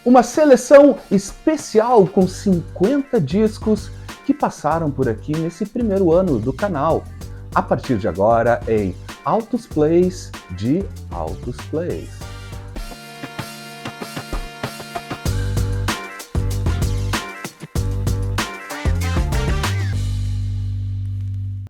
Uma seleção especial com 50 discos que passaram por aqui nesse primeiro ano do canal. A partir de agora em Altos Plays de Altos Plays.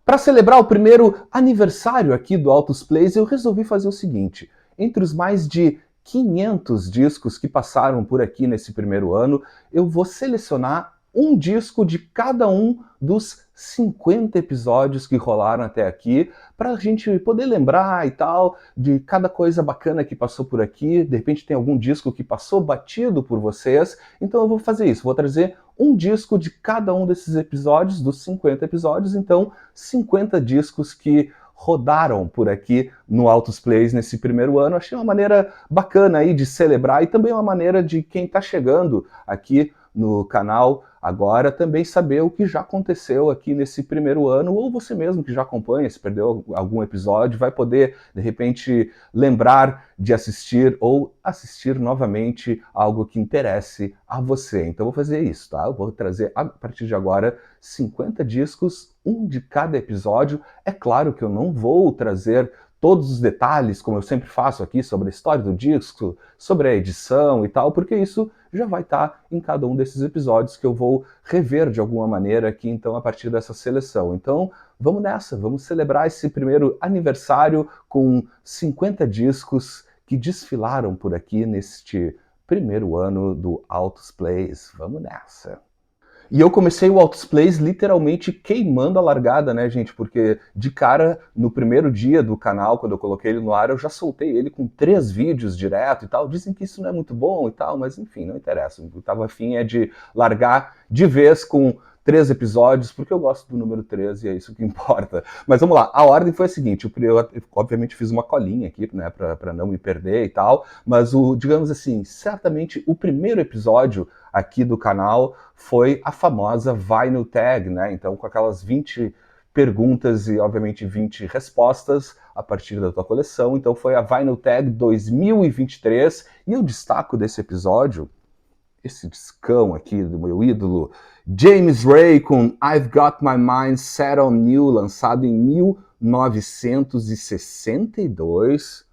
Para celebrar o primeiro aniversário aqui do Altos Plays, eu resolvi fazer o seguinte: entre os mais de 500 discos que passaram por aqui nesse primeiro ano, eu vou selecionar um disco de cada um dos 50 episódios que rolaram até aqui, para a gente poder lembrar e tal, de cada coisa bacana que passou por aqui. De repente tem algum disco que passou batido por vocês, então eu vou fazer isso, vou trazer um disco de cada um desses episódios, dos 50 episódios, então 50 discos que rodaram por aqui no Altos Plays nesse primeiro ano. Achei uma maneira bacana aí de celebrar e também uma maneira de quem está chegando aqui no canal agora também saber o que já aconteceu aqui nesse primeiro ano, ou você mesmo que já acompanha, se perdeu algum episódio, vai poder, de repente, lembrar de assistir ou assistir novamente algo que interesse a você. Então eu vou fazer isso, tá? Eu vou trazer, a partir de agora, 50 discos, um de cada episódio. É claro que eu não vou trazer todos os detalhes, como eu sempre faço aqui, sobre a história do disco, sobre a edição e tal, porque isso já vai estar em cada um desses episódios que eu vou rever de alguma maneira aqui, então, a partir dessa seleção. Então, vamos nessa, vamos celebrar esse primeiro aniversário com 50 discos que desfilaram por aqui neste primeiro ano do Altos Plays. Vamos nessa! E eu comecei o Altos Plays literalmente queimando a largada, né, gente? Porque de cara, no primeiro dia do canal, quando eu coloquei ele no ar, eu já soltei ele com 3 vídeos direto e tal. Dizem que isso não é muito bom e tal, mas enfim, não interessa. O que eu tava afim é de largar de vez com 3 episódios, porque eu gosto do número 13 e é isso que importa. Mas vamos lá, a ordem foi a seguinte: eu obviamente fiz uma colinha aqui, né, para não me perder e tal, mas digamos assim, certamente o primeiro episódio aqui do canal foi a famosa Vinyl Tag, né? Então, com aquelas 20 perguntas e, obviamente, 20 respostas a partir da tua coleção. Então, foi a Vinyl Tag 2023. E eu destaco desse episódio esse discão aqui do meu ídolo, James Ray, com I've Got My Mind Set On You, lançado em 1962.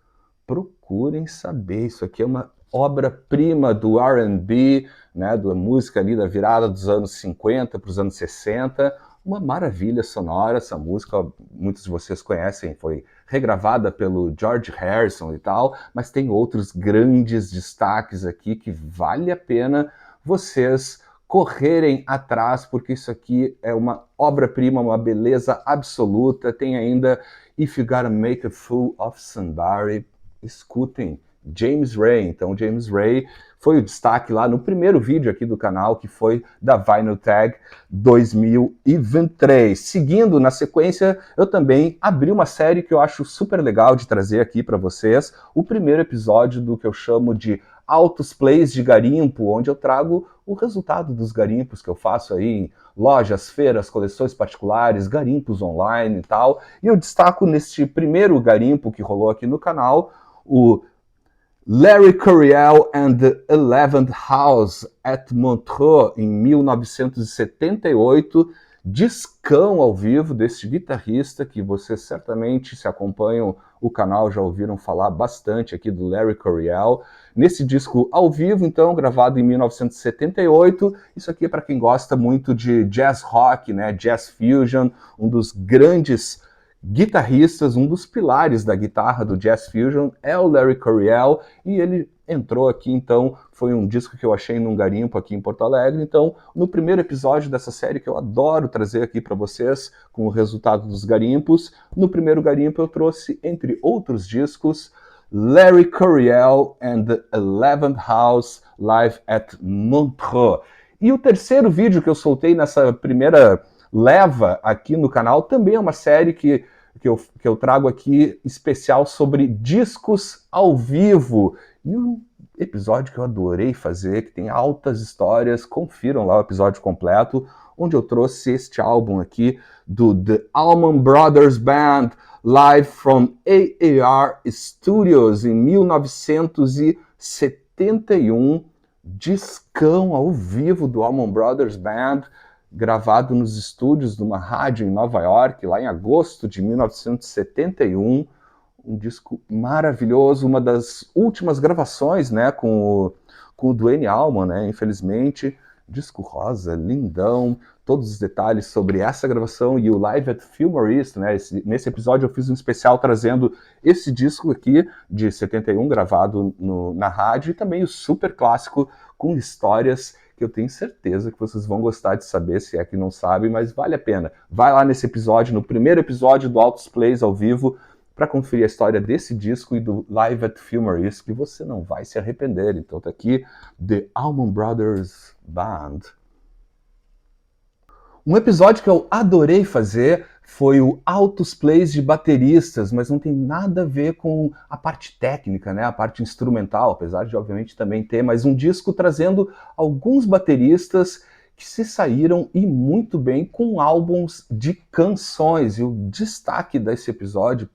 Procurem saber, isso aqui é uma obra-prima do R&B, né, da música ali da virada dos anos 50 para os anos 60, uma maravilha sonora. Essa música, muitos de vocês conhecem, foi regravada pelo George Harrison e tal, mas tem outros grandes destaques aqui que vale a pena vocês correrem atrás, porque isso aqui é uma obra-prima, uma beleza absoluta. Tem ainda If You Gotta Make a Fool of Somebody. Escutem James Ray. Então, James Ray foi o destaque lá no primeiro vídeo aqui do canal, que foi da Vinyl Tag 2023. Seguindo na sequência, eu também abri uma série que eu acho super legal de trazer aqui para vocês, o primeiro episódio do que eu chamo de Altos Plays de Garimpo, onde eu trago o resultado dos garimpos que eu faço aí em lojas, feiras, coleções particulares, garimpos online e tal. E eu destaco neste primeiro garimpo que rolou aqui no canal, o Larry Coryell and the 11th House at Montreux, em 1978, discão ao vivo deste guitarrista que vocês certamente, se acompanham o canal, já ouviram falar bastante aqui do Larry Coryell. Nesse disco ao vivo, então, gravado em 1978, isso aqui é para quem gosta muito de jazz rock, né, jazz fusion, um dos grandes guitarristas, um dos pilares da guitarra do Jazz Fusion é o Larry Coryell, e ele entrou aqui, então, foi um disco que eu achei num garimpo aqui em Porto Alegre. Então, no primeiro episódio dessa série, que eu adoro trazer aqui para vocês, com o resultado dos garimpos, no primeiro garimpo eu trouxe, entre outros discos, Larry Coryell and the 11th House Live at Montreux. E o terceiro vídeo que eu soltei nessa primeira leva aqui no canal também é uma série que eu trago aqui especial sobre discos ao vivo. E um episódio que eu adorei fazer, que tem altas histórias, confiram lá o episódio completo, onde eu trouxe este álbum aqui do The Allman Brothers Band, live from AAR Studios, em 1971, discão ao vivo do Allman Brothers Band, gravado nos estúdios de uma rádio em Nova York, lá em agosto de 1971. Um disco maravilhoso, uma das últimas gravações, né, com o Duane Allman, né, infelizmente. Disco rosa, lindão, todos os detalhes sobre essa gravação e o Live at Fillmore, né? Nesse episódio eu fiz um especial trazendo esse disco aqui, de 71, gravado na rádio, e também o super clássico com histórias que eu tenho certeza que vocês vão gostar de saber, se é que não sabem, mas vale a pena. Vai lá nesse episódio, no primeiro episódio do Altos Plays ao vivo, para conferir a história desse disco e do Live at Fillmore, que você não vai se arrepender. Então tá aqui, The Allman Brothers Band. Um episódio que eu adorei fazer foi o Altos Plays de bateristas, mas não tem nada a ver com a parte técnica, né? A parte instrumental, apesar de obviamente também ter, mas um disco trazendo alguns bateristas que se saíram e muito bem com álbuns de canções. E o destaque desse episódio,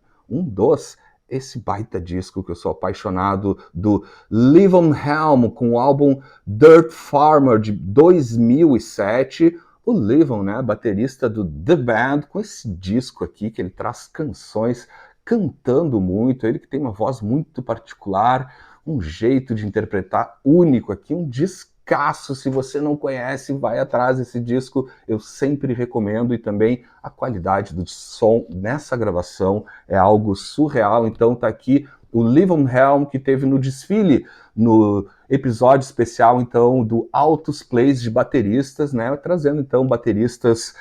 esse baita disco que eu sou apaixonado, do Levon Helm, com o álbum Dirt Farmer de 2007, o Levon, né, baterista do The Band, com esse disco aqui que ele traz canções cantando muito, ele que tem uma voz muito particular, um jeito de interpretar único aqui, um discaço. Se você não conhece, vai atrás desse disco, eu sempre recomendo, e também a qualidade do som nessa gravação é algo surreal. Então tá aqui o Levon Helm, que teve no desfile, no episódio especial, então, do Altos Plays de bateristas, né, trazendo, então, bateristas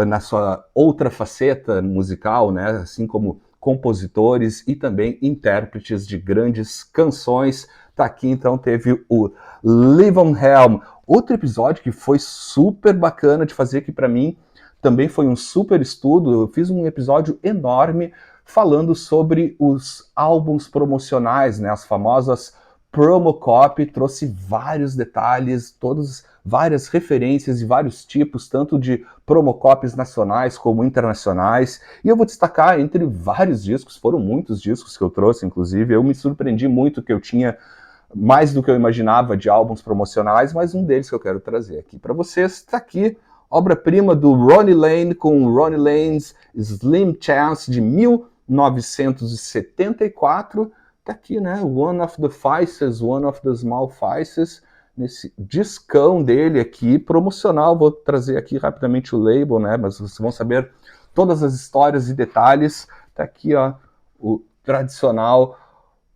na sua outra faceta musical, né, assim como compositores e também intérpretes de grandes canções. Tá aqui, então, teve o Levon Helm. Outro episódio que foi super bacana de fazer, que para mim também foi um super estudo. Eu fiz um episódio enorme falando sobre os álbuns promocionais, né, as famosas promo copy, trouxe vários detalhes, várias referências e vários tipos, tanto de promo copies nacionais como internacionais, e eu vou destacar entre vários discos, foram muitos discos que eu trouxe, inclusive, eu me surpreendi muito que eu tinha mais do que eu imaginava de álbuns promocionais, mas um deles que eu quero trazer aqui para vocês está aqui, obra-prima do Ronnie Lane, com Ronnie Lane's Slim Chance, de 1974, tá aqui, né, One of the Faces, One of the Small Faces, nesse discão dele aqui, promocional. Vou trazer aqui rapidamente o label, né, mas vocês vão saber todas as histórias e detalhes. Tá aqui, ó, o tradicional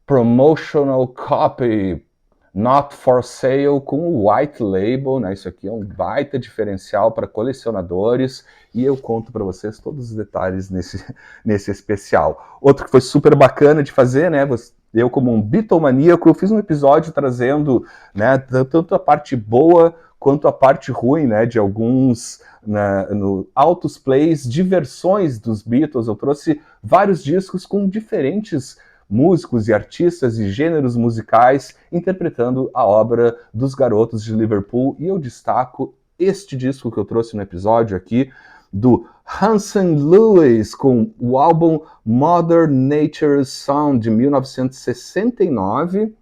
promotional copy, not for sale, com o white label, né? Isso aqui é um baita diferencial para colecionadores, e eu conto para vocês todos os detalhes nesse especial. Outro que foi super bacana de fazer, né? Eu, como um Beatlemaníaco, eu fiz um episódio trazendo, né, tanto a parte boa quanto a parte ruim, né, de alguns, né, no Altos Plays de versões dos Beatles. Eu trouxe vários discos com diferentes músicos e artistas e gêneros musicais interpretando a obra dos Garotos de Liverpool, e eu destaco este disco que eu trouxe no episódio aqui, do Hanson Lewis, com o álbum Mother Nature's Sound, de 1969,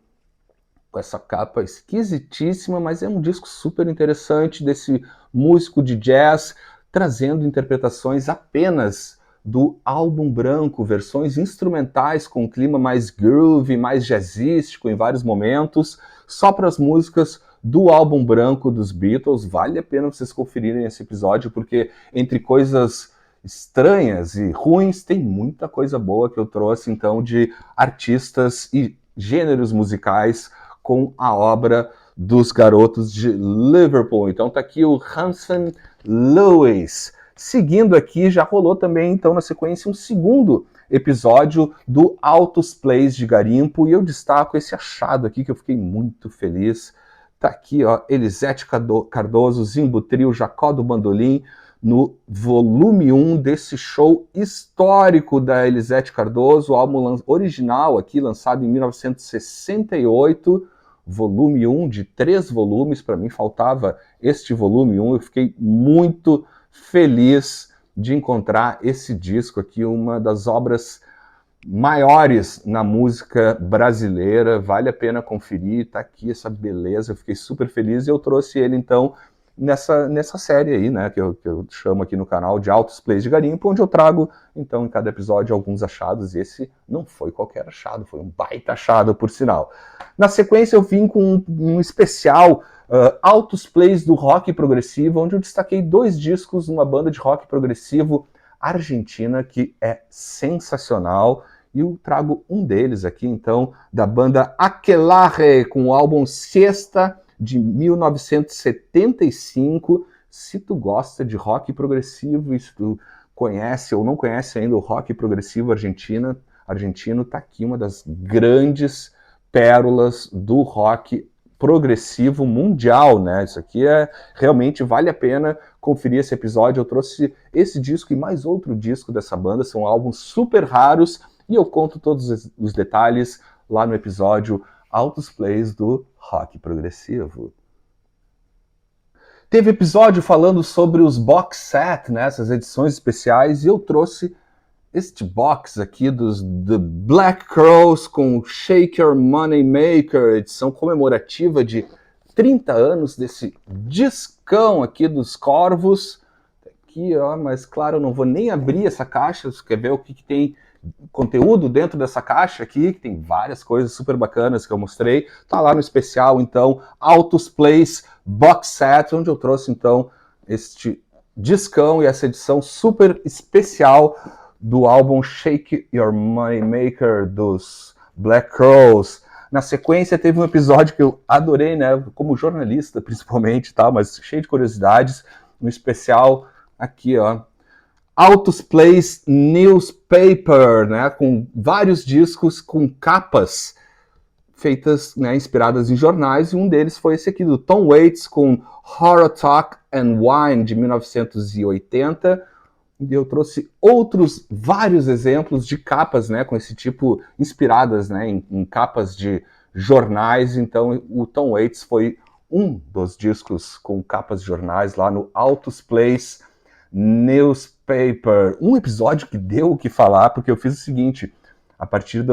com essa capa esquisitíssima, mas é um disco super interessante desse músico de jazz, trazendo interpretações apenas do álbum branco, versões instrumentais com um clima mais groove, mais jazzístico em vários momentos, só para as músicas do álbum branco dos Beatles. Vale a pena vocês conferirem esse episódio, porque entre coisas estranhas e ruins, tem muita coisa boa que eu trouxe, então, de artistas e gêneros musicais com a obra dos Garotos de Liverpool. Então tá aqui o Hanson Lewis. Seguindo aqui, já rolou também, então, na sequência, um segundo episódio do Altos Plays de Garimpo, e eu destaco esse achado aqui que eu fiquei muito feliz. Tá aqui, ó, Elisete Cardoso, Zimbo Trio, Jacó do Bandolim, no volume 1 desse show histórico da Elisete Cardoso, o álbum original aqui, lançado em 1968, volume 1 de 3 volumes, para mim faltava este volume 1, eu fiquei muito feliz de encontrar esse disco aqui, uma das obras maiores na música brasileira, vale a pena conferir, tá aqui essa beleza, eu fiquei super feliz e eu trouxe ele então nessa série aí, né, que eu chamo aqui no canal de Altos Plays de Garimpo, onde eu trago então em cada episódio alguns achados, e esse não foi qualquer achado, foi um baita achado por sinal. Na sequência eu vim com um especial Altos Plays do rock progressivo, onde eu destaquei 2 discos numa banda de rock progressivo argentina que é sensacional, e eu trago um deles aqui então da banda Aquelarre com o álbum Siesta de 1975. Se tu gosta de rock progressivo e se tu conhece ou não conhece ainda o rock progressivo argentino, tá aqui uma das grandes pérolas do rock progressivo mundial, né? Isso aqui realmente vale a pena conferir esse episódio. Eu trouxe esse disco e mais outro disco dessa banda, são álbuns super raros e eu conto todos os detalhes lá no episódio Altos Plays do rock progressivo. Teve episódio falando sobre os box set, né, essas edições especiais, e eu trouxe este box aqui dos The Black Crowes com Shake Your Money Maker, edição comemorativa de 30 anos desse discão aqui dos Corvos. Aqui, ó, mas claro, eu não vou nem abrir essa caixa, você quer ver o que tem conteúdo dentro dessa caixa aqui, que tem várias coisas super bacanas que eu mostrei, tá lá no especial, então, Altos Plays Box Set, onde eu trouxe, então, este discão e essa edição super especial do álbum Shake Your Money Maker dos Black Crowes. Na sequência, teve um episódio que eu adorei, né, como jornalista, principalmente, tá, mas cheio de curiosidades, um especial aqui, ó, Altos Plays Newspaper, né, com vários discos com capas feitas, né, inspiradas em jornais, e um deles foi esse aqui do Tom Waits com Horror Talk and Wine de 1980. E eu trouxe vários exemplos de capas, né, com esse tipo, inspiradas, né, em capas de jornais. Então o Tom Waits foi um dos discos com capas de jornais lá no Altos Plays Newspaper. Um episódio que deu o que falar, porque eu fiz o seguinte, a partir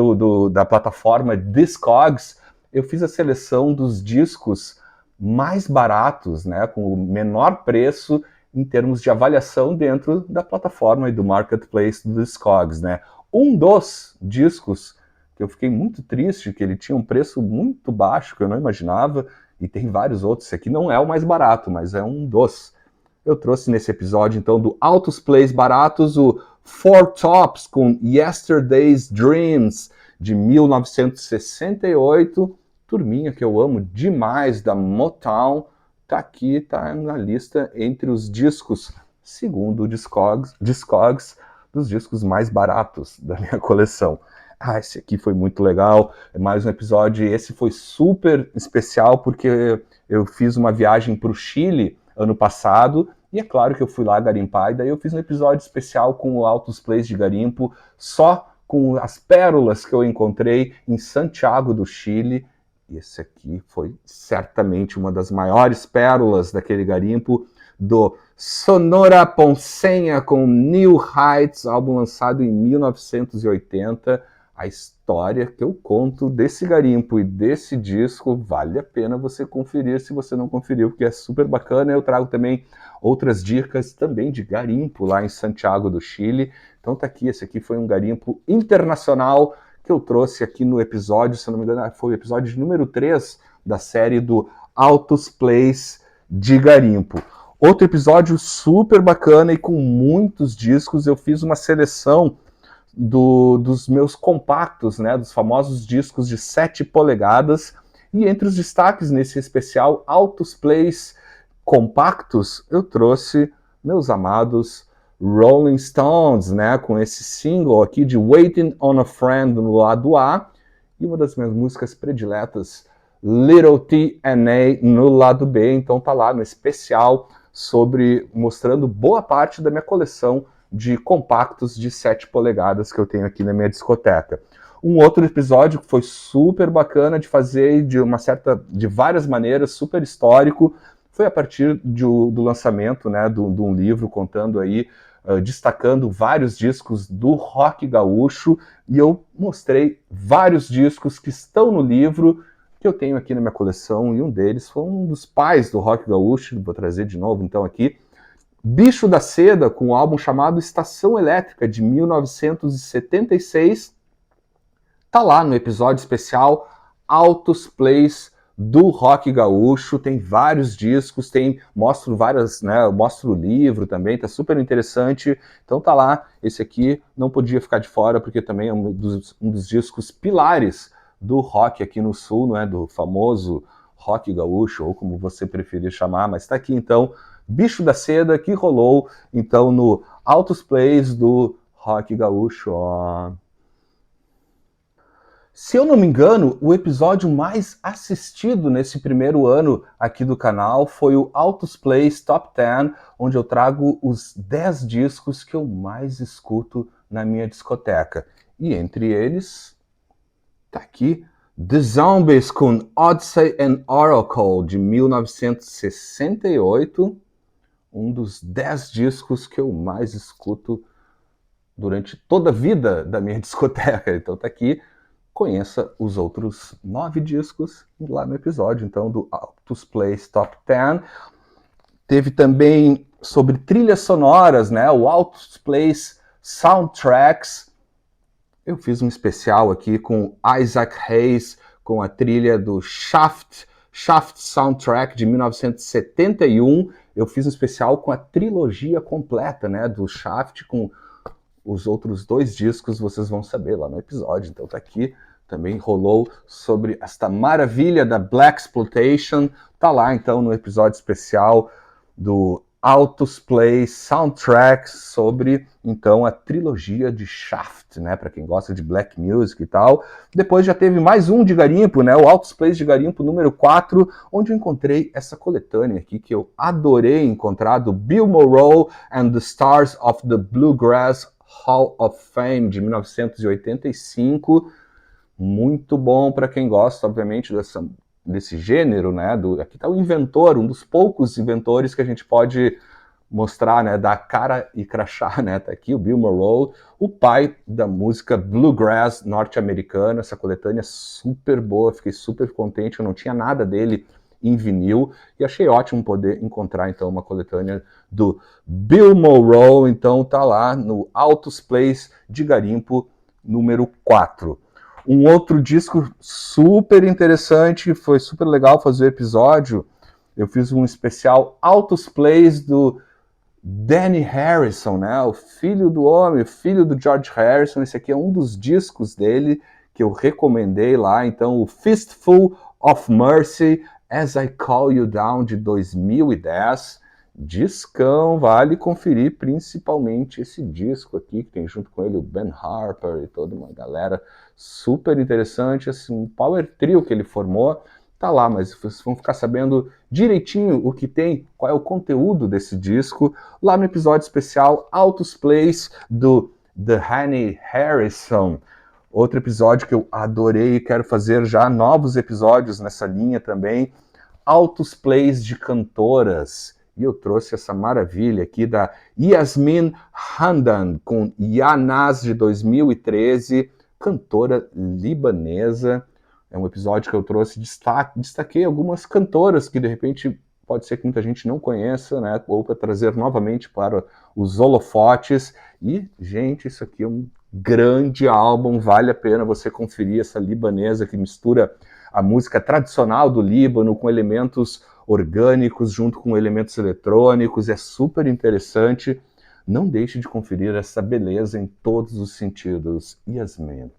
da plataforma Discogs, eu fiz a seleção dos discos mais baratos, né, com o menor preço em termos de avaliação dentro da plataforma e do marketplace do Discogs, né. Um dos discos que eu fiquei muito triste, que ele tinha um preço muito baixo, que eu não imaginava, e tem vários outros, esse aqui não é o mais barato, mas é um dos. Eu trouxe nesse episódio, então, do Altos Plays Baratos, o Four Tops com Yesterday's Dreams, de 1968. Turminha que eu amo demais, da Motown, tá aqui, tá na lista entre os discos, segundo o Discogs, dos discos mais baratos da minha coleção. Ah, esse aqui foi muito legal, é mais um episódio, esse foi super especial porque eu fiz uma viagem para o Chile ano passado, e é claro que eu fui lá garimpar, e daí eu fiz um episódio especial com o Altos Plays de Garimpo, só com as pérolas que eu encontrei em Santiago do Chile, e esse aqui foi certamente uma das maiores pérolas daquele garimpo, do Sonora Ponceña com New Heights, álbum lançado em 1980, a história que eu conto desse garimpo e desse disco, vale a pena você conferir se você não conferiu, porque é super bacana. Eu trago também outras dicas também de garimpo lá em Santiago do Chile. Então tá aqui, esse aqui foi um garimpo internacional que eu trouxe aqui no episódio, se eu não me engano, foi o episódio número 3 da série do Altos Plays de Garimpo. Outro episódio super bacana e com muitos discos, eu fiz uma seleção dos meus compactos, né, dos famosos discos de 7 polegadas, e entre os destaques nesse especial Altos Plays compactos, eu trouxe meus amados Rolling Stones, né, com esse single aqui de Waiting on a Friend no lado A, e uma das minhas músicas prediletas, Little T&A no lado B. Então tá lá no especial mostrando boa parte da minha coleção de compactos de 7 polegadas que eu tenho aqui na minha discoteca. Um outro episódio que foi super bacana de fazer de várias maneiras, super histórico, foi a partir do lançamento, né, de um livro contando aí destacando vários discos do rock gaúcho, e eu mostrei vários discos que estão no livro, que eu tenho aqui na minha coleção, e um deles foi um dos pais do rock gaúcho, vou trazer de novo então aqui, Bicho da Seda, com um álbum chamado Estação Elétrica, de 1976, tá lá no episódio especial Altos Plays do rock gaúcho, tem vários discos, mostro o livro também, tá super interessante, então tá lá, esse aqui não podia ficar de fora, porque também é um dos discos pilares do rock aqui no sul, não é, do famoso rock gaúcho, ou como você preferir chamar, mas tá aqui então, Bicho da Seda, que rolou então no Altos Plays do rock gaúcho, ó. Se eu não me engano, o episódio mais assistido nesse primeiro ano aqui do canal foi o Altos Plays Top 10, onde eu trago os 10 discos que eu mais escuto na minha discoteca. E entre eles, tá aqui, The Zombies com Odyssey and Oracle, de 1968, um dos 10 discos que eu mais escuto durante toda a vida da minha discoteca. Então tá aqui, conheça os outros 9 discos lá no episódio, então, do Altos Plays Top 10. Teve também sobre trilhas sonoras, né? O Altos Plays Soundtracks. Eu fiz um especial aqui com Isaac Hayes, com a trilha do Shaft Soundtrack de 1971. Eu fiz um especial com a trilogia completa, né, do Shaft, com os outros 2 discos, vocês vão saber lá no episódio, então tá aqui. Também rolou sobre esta maravilha da Blaxploitation, tá lá então no episódio especial do Altos Play Soundtracks, sobre então a trilogia de Shaft, né, para quem gosta de black music e tal. Depois já teve mais um de garimpo, né, o Altos Plays de garimpo número 4, onde eu encontrei essa coletânea aqui que eu adorei encontrar, do Bill Monroe and the Stars of the Bluegrass Hall of Fame, de 1985, muito bom para quem gosta, obviamente, desse gênero, né? Aqui está o inventor, um dos poucos inventores que a gente pode mostrar, né? Da cara e crachá, né? Tá aqui o Bill Monroe, o pai da música bluegrass norte-americana, essa coletânea super boa, fiquei super contente, eu não tinha nada dele em vinil, e achei ótimo poder encontrar, então, uma coletânea do Bill Monroe, então tá lá no Altos Plays de garimpo número 4. Um outro disco super interessante, foi super legal fazer o episódio, eu fiz um especial Altos Plays do Danny Harrison, né, o filho do homem, o filho do George Harrison. Esse aqui é um dos discos dele que eu recomendei lá, então o Fistful of Mercy, As I Call You Down, de 2010, discão, vale conferir principalmente esse disco aqui, que tem junto com ele o Ben Harper e toda uma galera super interessante, assim, um power trio que ele formou, tá lá, mas vocês vão ficar sabendo direitinho o que tem, qual é o conteúdo desse disco, lá no episódio especial Altos Plays do Danny Harrison. Outro episódio que eu adorei e quero fazer já novos episódios nessa linha também, Altos Plays de cantoras. E eu trouxe essa maravilha aqui da Yasmin Hamdan, com Yanaz, de 2013, cantora libanesa. É um episódio que eu trouxe, destaquei algumas cantoras que de repente pode ser que muita gente não conheça, né? Ou para trazer novamente para os holofotes. E, gente, isso aqui é um grande álbum, vale a pena você conferir essa libanesa que mistura a música tradicional do Líbano com elementos orgânicos junto com elementos eletrônicos, é super interessante. Não deixe de conferir essa beleza em todos os sentidos. Yasmin.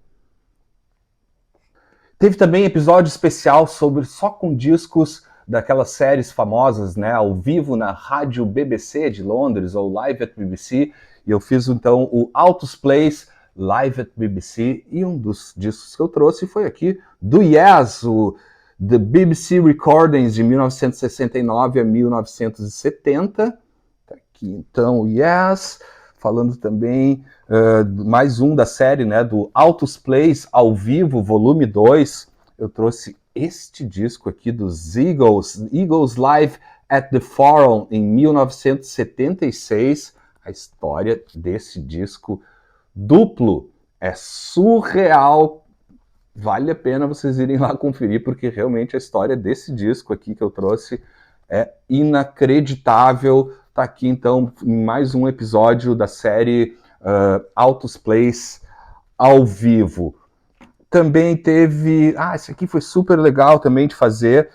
Teve também episódio especial sobre só com discos daquelas séries famosas, né, ao vivo na rádio BBC de Londres, ou Live at BBC, e eu fiz então o Altos Plays Live at BBC, e um dos discos que eu trouxe foi aqui do Yes, o The BBC Recordings de 1969 a 1970. Tá aqui então o Yes, falando também mais um da série, né, do Altos Plays ao vivo, volume 2. Eu trouxe este disco aqui dos Eagles Live at the Forum em 1976. a história desse disco duplo é surreal. Vale a pena vocês irem lá conferir, porque realmente a história desse disco aqui que eu trouxe é inacreditável. Tá aqui então em mais um episódio da série Altos Plays ao vivo. Também teve... esse aqui foi super legal também de fazer.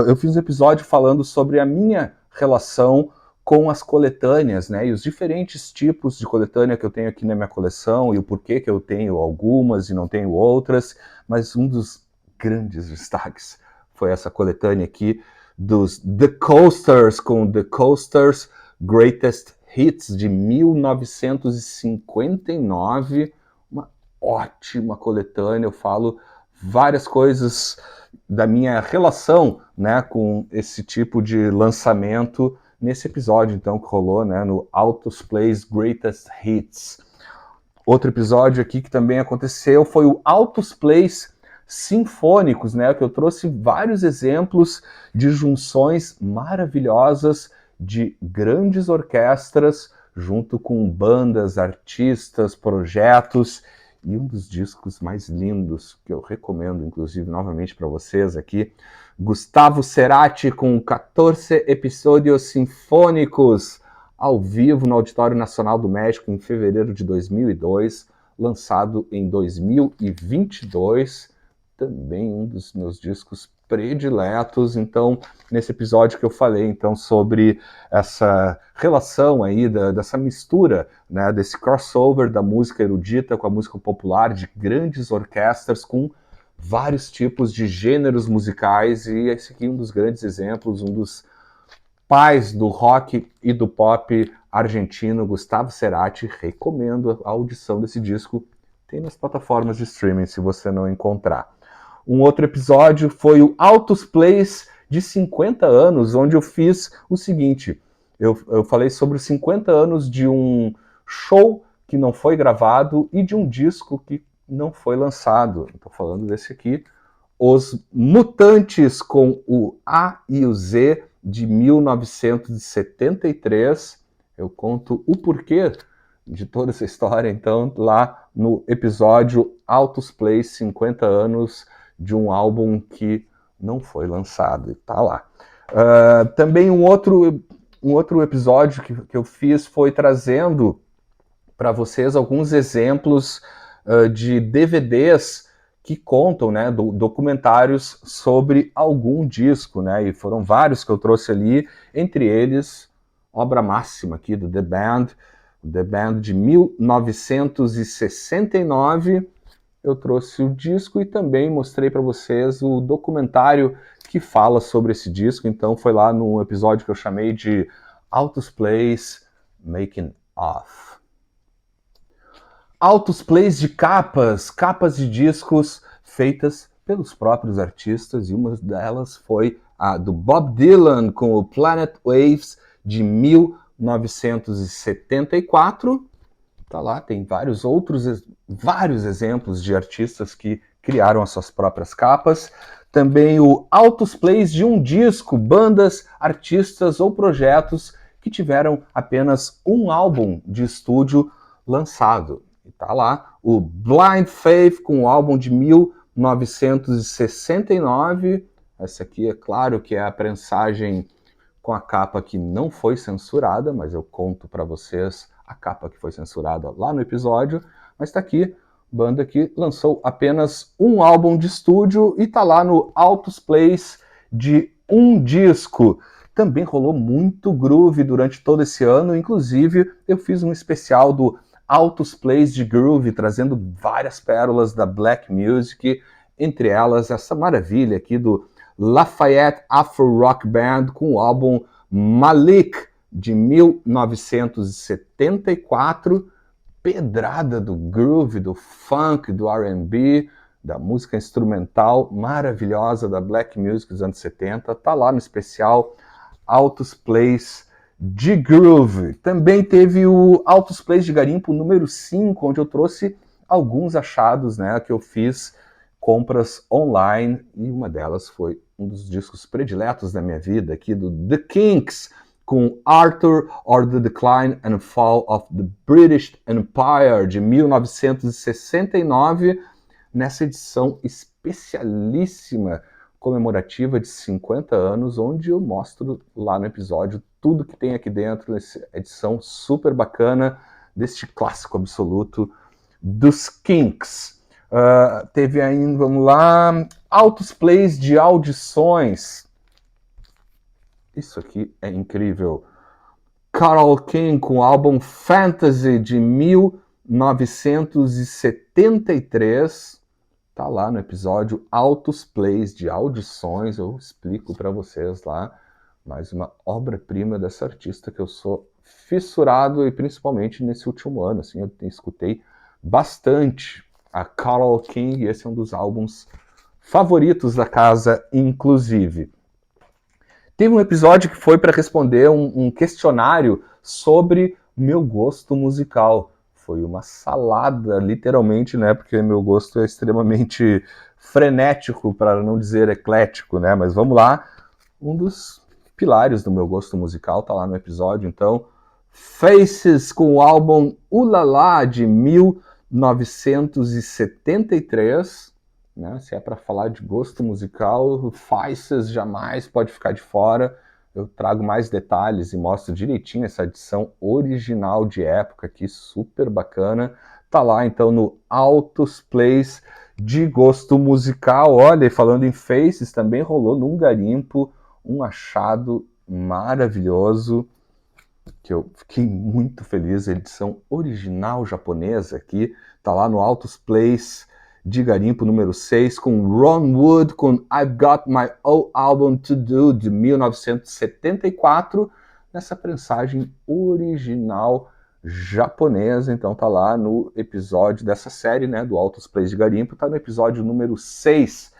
Eu fiz um episódio falando sobre a minha relação com as coletâneas, né, e os diferentes tipos de coletânea que eu tenho aqui na minha coleção e o porquê que eu tenho algumas e não tenho outras, mas um dos grandes destaques foi essa coletânea aqui dos The Coasters, com The Coasters Greatest Hits de 1959, uma ótima coletânea. Eu falo várias coisas da minha relação, né, com esse tipo de lançamento nesse episódio, então, que rolou, né, no Altos Plays Greatest Hits. Outro episódio aqui que também aconteceu foi o Altos Plays Sinfônicos, né, que eu trouxe vários exemplos de junções maravilhosas de grandes orquestras junto com bandas, artistas, projetos, e um dos discos mais lindos que eu recomendo, inclusive, novamente para vocês aqui, Gustavo Cerati com 14 episódios sinfônicos ao vivo no Auditório Nacional do México em fevereiro de 2002, lançado em 2022, também um dos meus discos prediletos. Então, nesse episódio que eu falei então sobre essa relação aí dessa mistura, né, desse crossover da música erudita com a música popular, de grandes orquestras com vários tipos de gêneros musicais, e esse aqui é um dos grandes exemplos, um dos pais do rock e do pop argentino, Gustavo Cerati. Recomendo a audição desse disco, tem nas plataformas de streaming se você não encontrar. Um outro episódio foi o Altos Plays de 50 anos, onde eu fiz o seguinte, eu falei sobre os 50 anos de um show que não foi gravado e de um disco que não foi lançado. Estou falando desse aqui, Os Mutantes, com o A e o Z, de 1973. Eu conto o porquê de toda essa história, então, lá no episódio Altos Plays 50 anos de um álbum que não foi lançado, e tá lá. Também um outro episódio que eu fiz foi trazendo para vocês alguns exemplos de DVDs que contam, né, documentários sobre algum disco, né, e foram vários que eu trouxe ali, entre eles, obra máxima aqui do The Band de 1969, eu trouxe o disco e também mostrei para vocês o documentário que fala sobre esse disco, então foi lá no episódio que eu chamei de Altos Plays Making Off. Altos plays de capas de discos feitas pelos próprios artistas, e uma delas foi a do Bob Dylan com o Planet Waves de 1974. Tá lá, tem vários exemplos de artistas que criaram as suas próprias capas. Também o Altos Plays de um disco, bandas, artistas ou projetos que tiveram apenas um álbum de estúdio lançado. E tá lá o Blind Faith com o álbum de 1969. Essa aqui, é claro que é a prensagem com a capa que não foi censurada, mas eu conto para vocês a capa que foi censurada lá no episódio. Mas está aqui, banda que lançou apenas um álbum de estúdio e tá lá no Altos Plays de um disco. Também rolou muito groove durante todo esse ano, inclusive eu fiz um especial do Altos Plays de groove, trazendo várias pérolas da black music, entre elas essa maravilha aqui do Lafayette Afro Rock Band com o álbum Malik, de 1974, pedrada do groove, do funk, do R&B, da música instrumental maravilhosa da black music dos anos 70, tá lá no especial Altos Plays de groove. Também teve o Altos Plays de Garimpo número 5, onde eu trouxe alguns achados, né, que eu fiz compras online, e uma delas foi um dos discos prediletos da minha vida, aqui do The Kinks, com Arthur or the Decline and Fall of the British Empire, de 1969, nessa edição especialíssima comemorativa de 50 anos, onde eu mostro lá no episódio tudo que tem aqui dentro, nessa edição super bacana deste clássico absoluto dos Kinks. Teve ainda, vamos lá, altos plays de audições. Isso aqui é incrível. Carole King com o álbum Fantasy de 1973. Tá lá no episódio Altos Plays de Audições. Eu explico para vocês lá. Mais uma obra-prima dessa artista que eu sou fissurado, e principalmente nesse último ano. Assim, eu escutei bastante a Carole King, e esse é um dos álbuns favoritos da casa, inclusive. Teve um episódio que foi para responder um questionário sobre meu gosto musical. Foi uma salada, literalmente, né? Porque meu gosto é extremamente frenético, para não dizer eclético, né? Mas vamos lá. Um dos pilares do meu gosto musical tá lá no episódio, então. Faces com o álbum Ulala de 1973. Né? Se é para falar de gosto musical, Faces jamais pode ficar de fora. Eu trago mais detalhes e mostro direitinho essa edição original de época aqui, super bacana. Tá lá então no Altos Plays de gosto musical. Olha, falando em Faces, também rolou num garimpo um achado maravilhoso, que eu fiquei muito feliz. A edição original japonesa aqui, tá lá no Altos Plays de garimpo número 6, com Ron Wood, com I've Got My Own Album to Do, de 1974, nessa prensagem original japonesa. Então tá lá no episódio dessa série, né, do Altos Plays de garimpo, tá no episódio número 6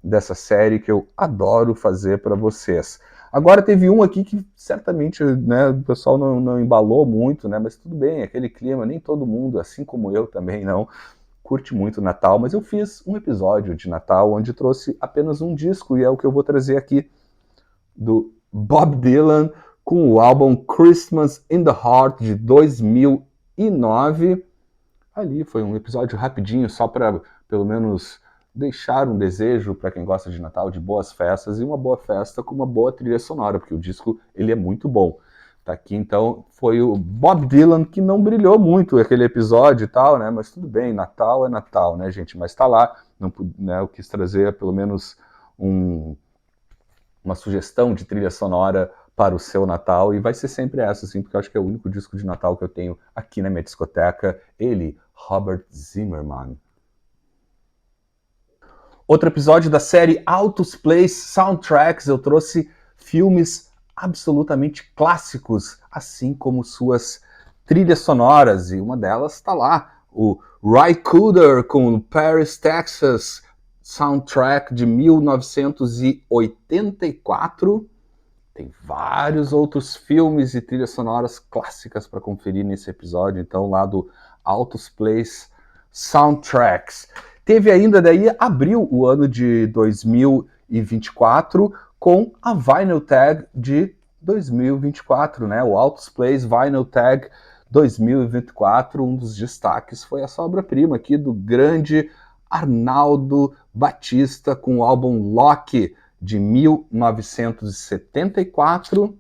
dessa série, que eu adoro fazer para vocês. Agora teve um aqui que certamente, né, o pessoal não embalou muito, né, mas tudo bem, aquele clima, nem todo mundo, assim como eu também não, curte muito Natal, mas eu fiz um episódio de Natal onde trouxe apenas um disco, e é o que eu vou trazer aqui, do Bob Dylan, com o álbum Christmas in the Heart, de 2009. Ali foi um episódio rapidinho, só para, pelo menos, deixar um desejo para quem gosta de Natal, de boas festas, e uma boa festa com uma boa trilha sonora, porque o disco ele é muito bom. Tá aqui, então, foi o Bob Dylan, que não brilhou muito aquele episódio e tal, né? Mas tudo bem, Natal é Natal, né, gente? Mas tá lá, não, né, eu quis trazer pelo menos uma sugestão de trilha sonora para o seu Natal, e vai ser sempre essa, assim, porque eu acho que é o único disco de Natal que eu tenho aqui na minha discoteca, ele, Robert Zimmerman. Outro episódio da série Altos Plays Soundtracks, eu trouxe filmes absolutamente clássicos, assim como suas trilhas sonoras, e uma delas está lá, o Ry Cooder com o Paris, Texas, soundtrack de 1984. Tem vários outros filmes e trilhas sonoras clássicas para conferir nesse episódio, então lá do Altos Plays Soundtracks. Teve ainda, daí abriu o ano de 2024 com a Vinyl Tag de 2024, né? O Altos Plays Vinyl Tag 2024, um dos destaques foi essa obra-prima aqui do grande Arnaldo Batista com o álbum Loki de 1974.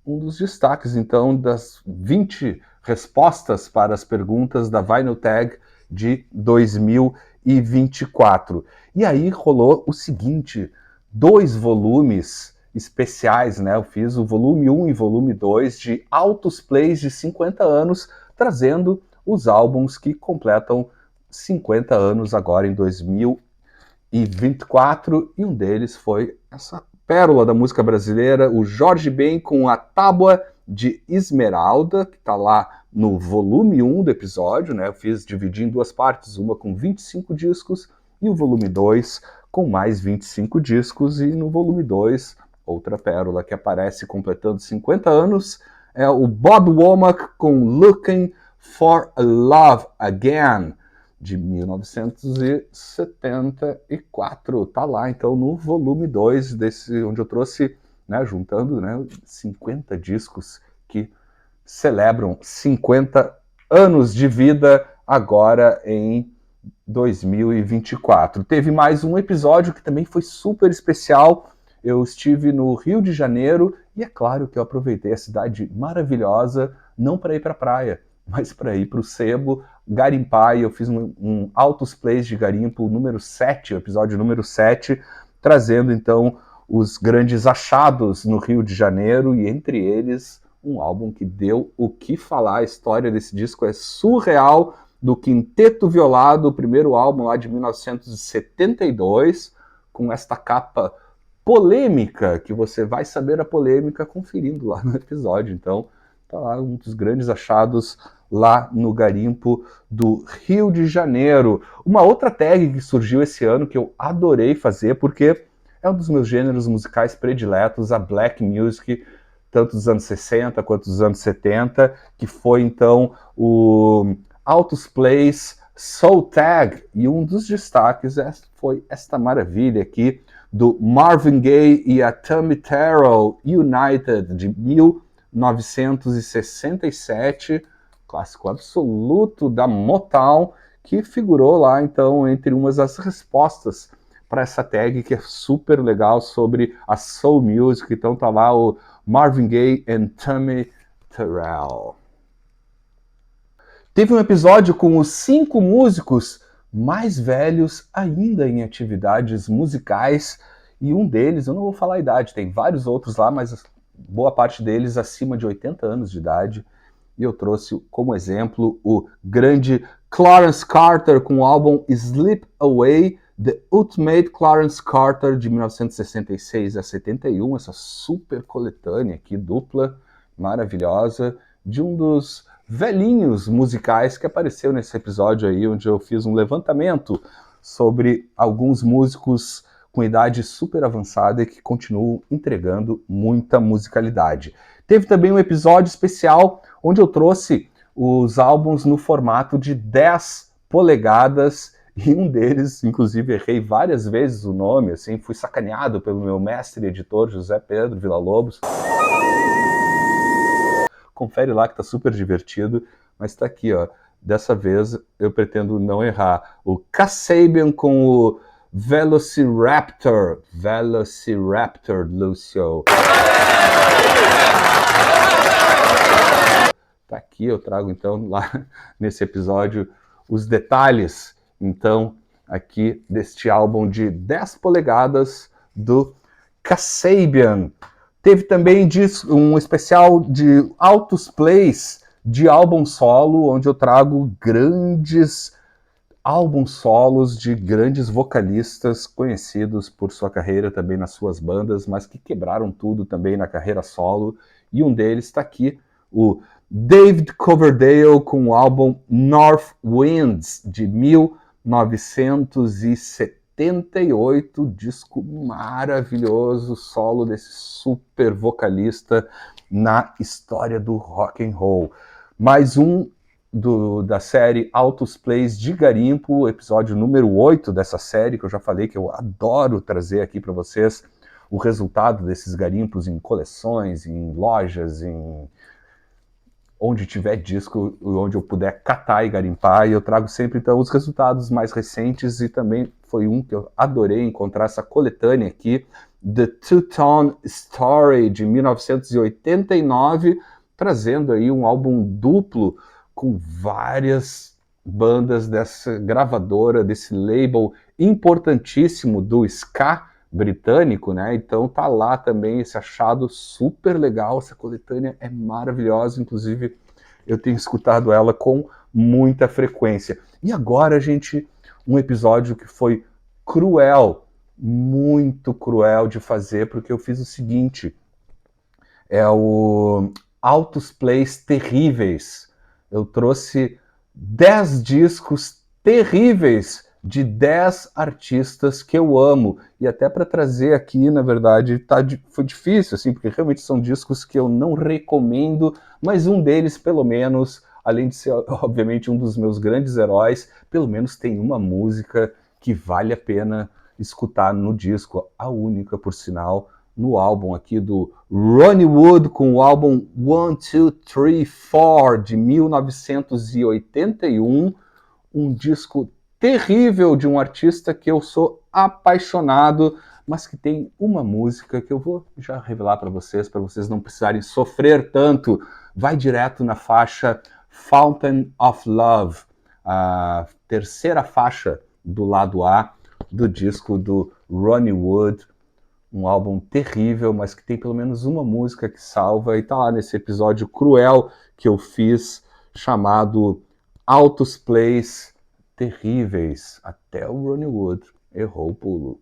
Um dos destaques, então, das 20 respostas para as perguntas da Vinyl Tag de 2024. E aí rolou o seguinte, 2 volumes especiais, né? Eu fiz o volume 1 e volume 2 de Altos Plays de 50 anos, trazendo os álbuns que completam 50 anos agora em 2024, e um deles foi essa pérola da música brasileira, o Jorge Ben com a Tábua de Esmeralda, que está lá no volume 1 do episódio, né? Eu fiz dividir em 2 partes, uma com 25 discos e o volume 2 com mais 25 discos, e no volume 2, outra pérola que aparece completando 50 anos, é o Bob Womack com Looking for a Love Again, de 1974, tá lá então no volume 2, desse, onde eu trouxe né, juntando, né, 50 discos que celebram 50 anos de vida agora em 2024. Teve mais um episódio que também foi super especial. Eu estive no Rio de Janeiro e é claro que eu aproveitei a cidade maravilhosa, não para ir para a praia, mas para ir para o sebo, garimpar. E eu fiz um Altos Plays de garimpo número 7, o episódio número 7, trazendo então os grandes achados no Rio de Janeiro, e entre eles um álbum que deu o que falar. A história desse disco é surreal, do Quinteto Violado, o primeiro álbum lá de 1972, com esta capa polêmica, que você vai saber a polêmica conferindo lá no episódio. Então, tá lá um dos grandes achados lá no garimpo do Rio de Janeiro. Uma outra tag que surgiu esse ano que eu adorei fazer, porque é um dos meus gêneros musicais prediletos, a Black Music, tanto dos anos 60 quanto dos anos 70, que foi então o Altos Plays Soul Tag, e um dos destaques foi esta maravilha aqui do Marvin Gaye e a Tammy Terrell, United, de 1967, clássico absoluto da Motown, que figurou lá então entre umas das respostas para essa tag que é super legal sobre a Soul Music. Então tá lá o Marvin Gaye e Tammy Terrell. Teve um episódio com os 5 músicos mais velhos ainda em atividades musicais, e um deles, eu não vou falar a idade, tem vários outros lá, mas boa parte deles acima de 80 anos de idade, e eu trouxe como exemplo o grande Clarence Carter com o álbum Sleep Away, The Ultimate Clarence Carter, de 1966 a 71, essa super coletânea aqui, dupla, maravilhosa, de um dos velhinhos musicais que apareceu nesse episódio aí, onde eu fiz um levantamento sobre alguns músicos com idade super avançada e que continuam entregando muita musicalidade. Teve também um episódio especial onde eu trouxe os álbuns no formato de 10 polegadas, e um deles, inclusive, errei várias vezes o nome, assim, fui sacaneado pelo meu mestre editor, José Pedro Villa-Lobos. Confere lá que tá super divertido, mas tá aqui, ó. Dessa vez eu pretendo não errar. O Kasabian com o Velociraptor, Lúcio. Tá aqui, eu trago então lá nesse episódio os detalhes, então, aqui deste álbum de 10 polegadas do Kasabian. Teve também um especial de altos plays de álbum solo, onde eu trago grandes álbuns solos de grandes vocalistas conhecidos por sua carreira também nas suas bandas, mas que quebraram tudo também na carreira solo. E um deles está aqui, o David Coverdale, com o álbum North Winds, de 1978, disco maravilhoso, solo desse super vocalista na história do rock and roll. Mais um da série Altos Plays de Garimpo, episódio número 8 dessa série, que eu já falei que eu adoro trazer aqui para vocês o resultado desses garimpos em coleções, em lojas, em onde tiver disco, onde eu puder catar e garimpar, e eu trago sempre então os resultados mais recentes, e também foi um que eu adorei encontrar, essa coletânea aqui, The Two-Tone Story, de 1989, trazendo aí um álbum duplo com várias bandas dessa gravadora, desse label importantíssimo do ska britânico, né? Então tá lá também esse achado super legal, essa coletânea é maravilhosa, inclusive eu tenho escutado ela com muita frequência. E agora, gente, um episódio que foi cruel, muito cruel de fazer, porque eu fiz o seguinte, é o Altos Plays Terríveis. Eu trouxe 10 discos terríveis de 10 artistas que eu amo, e até para trazer aqui, na verdade, foi difícil, assim, porque realmente são discos que eu não recomendo, mas um deles, pelo menos, além de ser, obviamente, um dos meus grandes heróis, pelo menos tem uma música que vale a pena escutar no disco, a única, por sinal, no álbum aqui do Ronnie Wood, com o álbum 1, 2, 3, 4, de 1981, um disco terrível de um artista que eu sou apaixonado, mas que tem uma música que eu vou já revelar para vocês não precisarem sofrer tanto. Vai direto na faixa Fountain of Love, a terceira faixa do lado A do disco do Ronnie Wood, um álbum terrível, mas que tem pelo menos uma música que salva, e tá lá nesse episódio cruel que eu fiz, chamado Altos Plays Terríveis. Até o Ronnie Wood errou o pulo.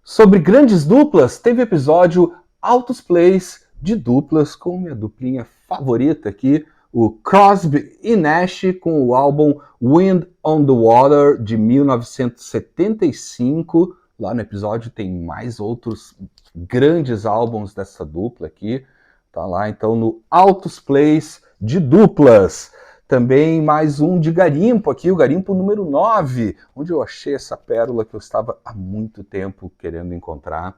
Sobre grandes duplas, teve episódio Altos Plays de duplas, com minha duplinha favorita aqui, o Crosby e Nash, com o álbum Wind on the Water, de 1975. Lá no episódio tem mais outros grandes álbuns dessa dupla aqui. Tá lá, então, no Altos Plays de duplas. Também mais um de garimpo aqui, o garimpo número 9, onde eu achei essa pérola que eu estava há muito tempo querendo encontrar.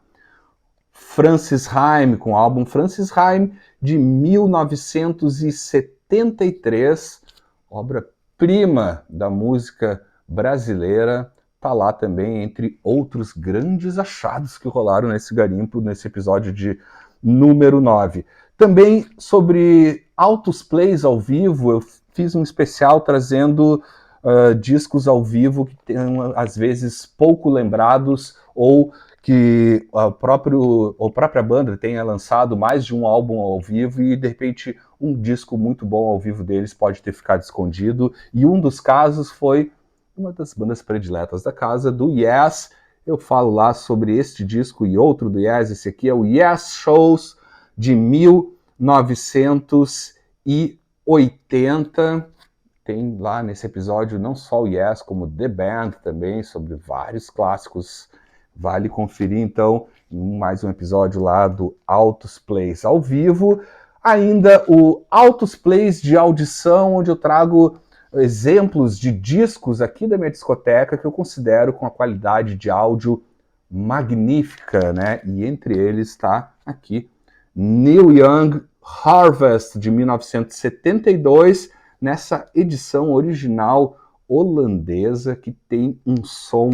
Francis Haim, com o álbum Francis Haim, de 1973, obra-prima da música brasileira. Tá lá também, entre outros grandes achados que rolaram nesse garimpo, nesse episódio de número 9. Também sobre altos plays ao vivo, eu fiz um especial trazendo discos ao vivo que tem, às vezes, pouco lembrados, ou que a própria banda tenha lançado mais de um álbum ao vivo e, de repente, um disco muito bom ao vivo deles pode ter ficado escondido. E um dos casos foi uma das bandas prediletas da casa, do Yes. Eu falo lá sobre este disco e outro do Yes. Esse aqui é o Yes Shows, de 1980. Tem lá nesse episódio não só o Yes, como The Band também, sobre vários clássicos. Vale conferir, então, em mais um episódio lá do Altos Plays ao vivo. Ainda o Altos Plays de audição, onde eu trago exemplos de discos aqui da minha discoteca que eu considero com a qualidade de áudio magnífica, né? E entre eles está aqui Neil Young Harvest, de 1972, nessa edição original holandesa, que tem um som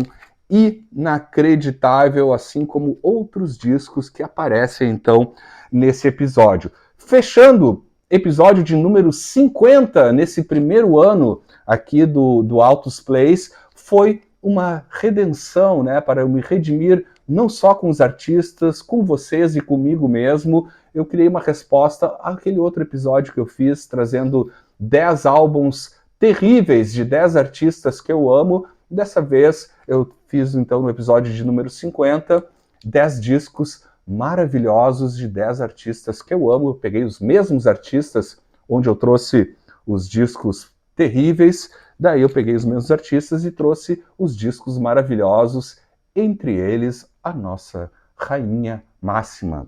inacreditável, assim como outros discos que aparecem, então, nesse episódio. Fechando episódio de número 50, nesse primeiro ano aqui do Altos Plays, foi uma redenção, né, para eu me redimir não só com os artistas, com vocês e comigo mesmo. Eu criei uma resposta àquele outro episódio que eu fiz, trazendo 10 álbuns terríveis de 10 artistas que eu amo. Dessa vez eu fiz, então, no episódio de número 50, 10 discos maravilhosos de 10 artistas que eu amo. Eu peguei os mesmos artistas onde eu trouxe os discos terríveis, daí eu peguei os mesmos artistas e trouxe os discos maravilhosos, entre eles a nossa rainha máxima.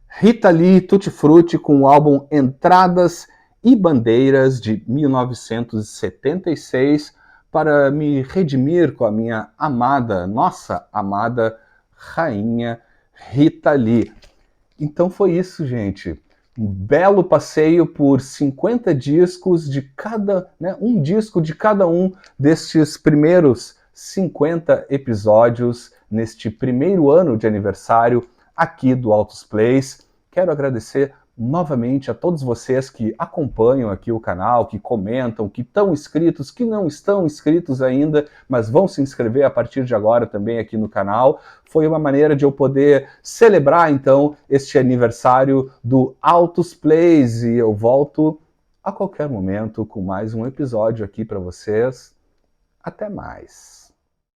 Rita Lee Tutti Frutti, com o álbum Entradas e Bandeiras, de 1976, para me redimir com a minha amada, nossa amada rainha Rita Lee. Então foi isso, gente. Um belo passeio por 50 discos de cada, né, um disco de cada um destes primeiros 50 episódios neste primeiro ano de aniversário aqui do Altos Plays. Quero agradecer novamente a todos vocês que acompanham aqui o canal, que comentam, que estão inscritos, que não estão inscritos ainda, mas vão se inscrever a partir de agora também aqui no canal. Foi uma maneira de eu poder celebrar, então, este aniversário do Altos Plays, e eu volto a qualquer momento com mais um episódio aqui para vocês. Até mais!